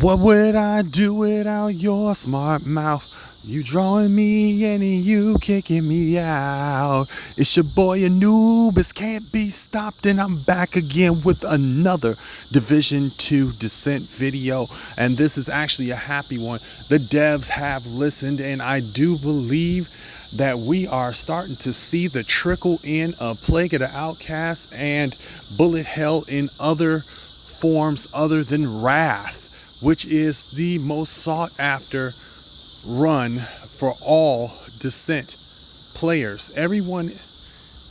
What would I do without your smart mouth? You drawing me in and you kicking me out. It's your boy Anubis, can't be stopped, and I'm back again with another Division 2 Descent video. And this is actually a happy one. The devs have listened, and I do believe that we are starting to see the trickle in of Plague of the Outcast and Bullet Hell in other forms other than Wrath, which is the most sought after run for all Descent players. Everyone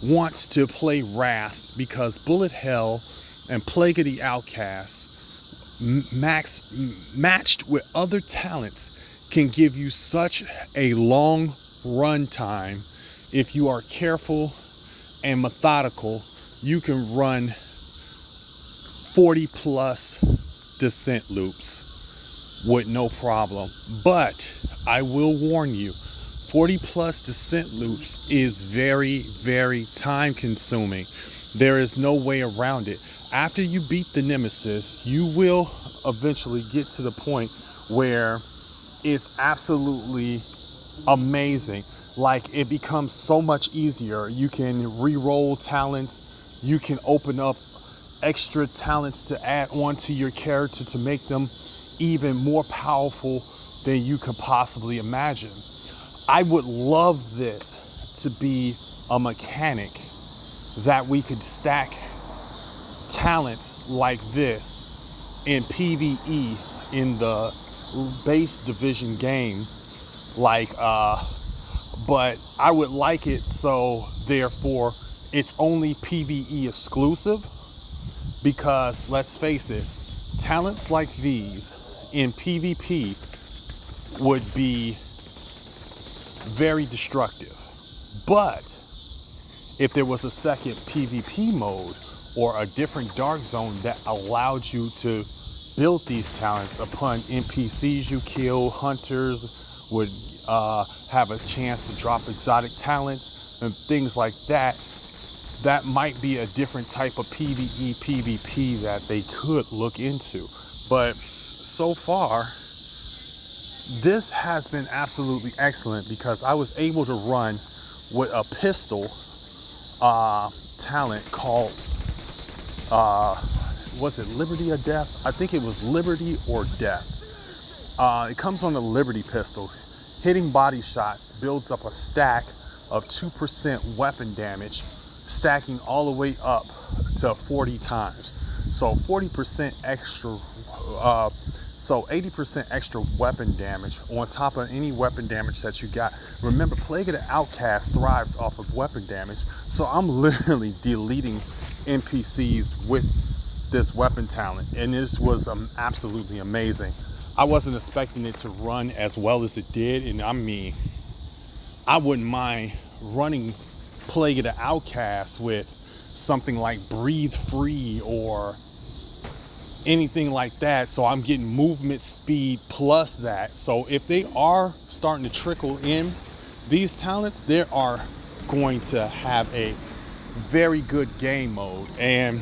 wants to play Wrath because Bullet Hell and Plague of the Outcast matched with other talents can give you such a long run time. If you are careful and methodical, you can run 40 plus Descent loops with no problem. But I will warn you, 40 plus Descent loops is very, very time consuming. There is no way around it. After you beat the Nemesis, you will eventually get to the point where it's absolutely amazing. Like, it becomes so much easier. You can re-roll talents. You can open up extra talents to add on to your character to make them even more powerful than you could possibly imagine. I would love this to be a mechanic that we could stack talents like this in PvE in the base division game, but I would like it so therefore it's only PvE exclusive, because let's face it, talents like these in PvP would be very destructive. But if there was a second PvP mode or a different dark zone that allowed you to build these talents upon NPCs you kill, hunters would have a chance to drop exotic talents and things like that. That might be a different type of PvE, PvP that they could look into. But so far, this has been absolutely excellent because I was able to run with a pistol talent called, was it Liberty or Death? I think it was Liberty or Death. It comes on the Liberty pistol. Hitting body shots builds up a stack of 2% weapon damage, stacking all the way up to 40 times. So 40% extra, so 80% extra weapon damage on top of any weapon damage that you got. Remember, Plague of the Outcast thrives off of weapon damage. So I'm literally deleting NPCs with this weapon talent. And this was absolutely amazing. I wasn't expecting it to run as well as it did. And I mean, I wouldn't mind running Plague of the Outcast with something like Breathe Free or anything like that. So I'm getting movement speed plus that. So if they are starting to trickle in these talents, they are going to have a very good game mode. And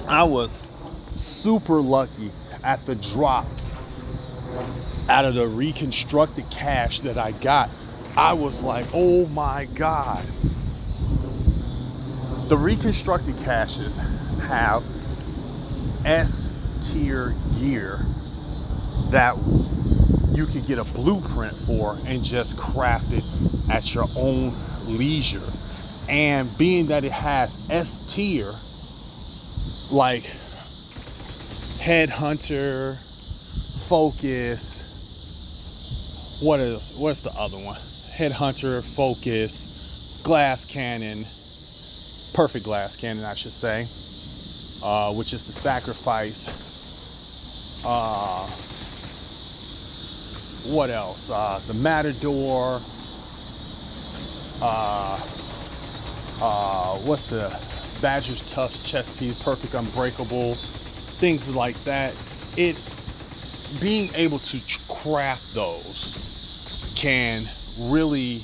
I was super lucky at the drop out of the reconstructed cache that I got. I was like, oh my God. The reconstructed caches have S tier gear that you can get a blueprint for and just craft it at your own leisure. And being that it has S tier, like Headhunter, Focus, what's the other one? Headhunter, Focus, Glass Cannon, Perfect Glass Cannon, I should say, which is the Sacrifice. What else? The Matador. What's the Badger's Tusk chest piece? Perfect Unbreakable. Things like that. It being able to craft those can really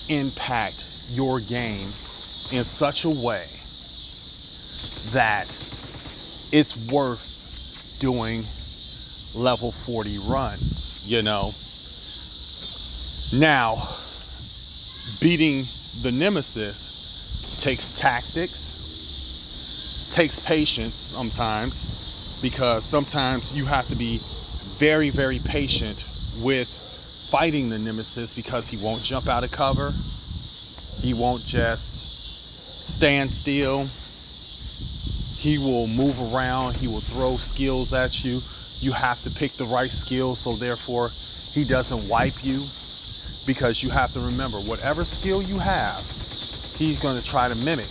impact your game in such a way that it's worth doing level 40 runs, you know. Now, beating the nemesis takes tactics, takes patience sometimes, because sometimes you have to be very, very patient with fighting the nemesis, because he won't jump out of cover. He won't just stand still. He will move around. He will throw skills at you. You have to pick the right skills, so therefore he doesn't wipe you, because you have to remember, whatever skill you have, he's going to try to mimic.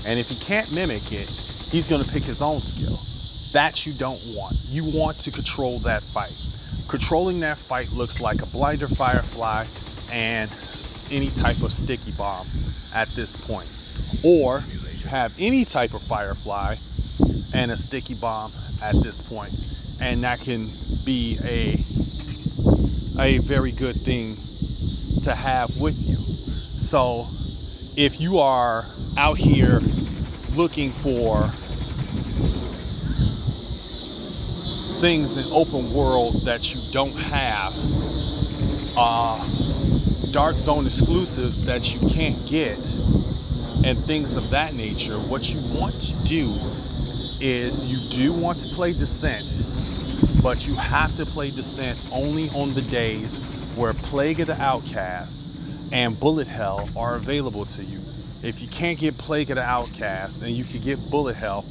And if he can't mimic it, he's going to pick his own skill. That you don't want. You want to control that fight. Controlling that fight looks like a blinder firefly and any type of sticky bomb at this point. Or have any type of firefly and a sticky bomb at this point. And that can be a very good thing to have with you. So if you are out here looking for things in open world that you don't have, dark zone exclusives that you can't get, and things of that nature, what you want to do is you do want to play Descent, but you have to play Descent only on the days where Plague of the Outcast and Bullet Hell are available to you. If you can't get Plague of the Outcast and you can get Bullet Hell,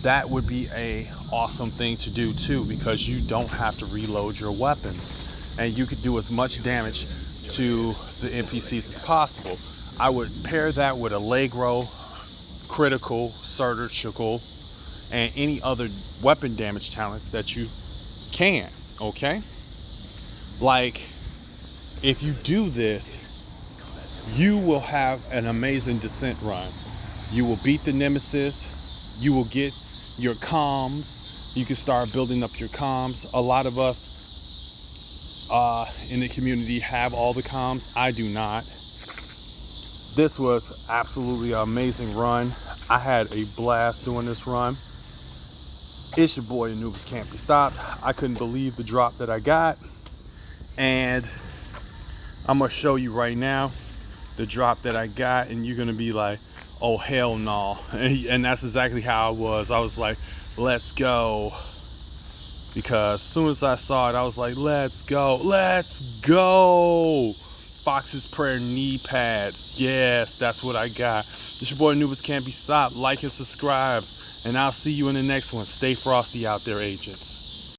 that would be a awesome thing to do too, because you don't have to reload your weapon and you could do as much damage to the NPCs as possible. I would pair that with Allegro, Critical, Surgical, and any other weapon damage talents that you can, okay? Like, if you do this, you will have an amazing Descent run. You will beat the nemesis, you will get your comms, you can start building up your comms. A lot of us in the community have all the comms. I do not. This was absolutely an amazing run. I had a blast doing this run. It's your boy Anubis Can't Be Stopped. I couldn't believe the drop that I got, and I'm gonna show you right now the drop that I got, and you're gonna be like, oh hell no. And that's exactly how I was. I was like, let's go, because as soon as I saw it, I was like, let's go. Fox's Prayer knee pads. Yes, that's what I got. It's your boy Anubis Can't Be Stopped. Like and subscribe, and I'll see you in the next one. Stay frosty out there, agents.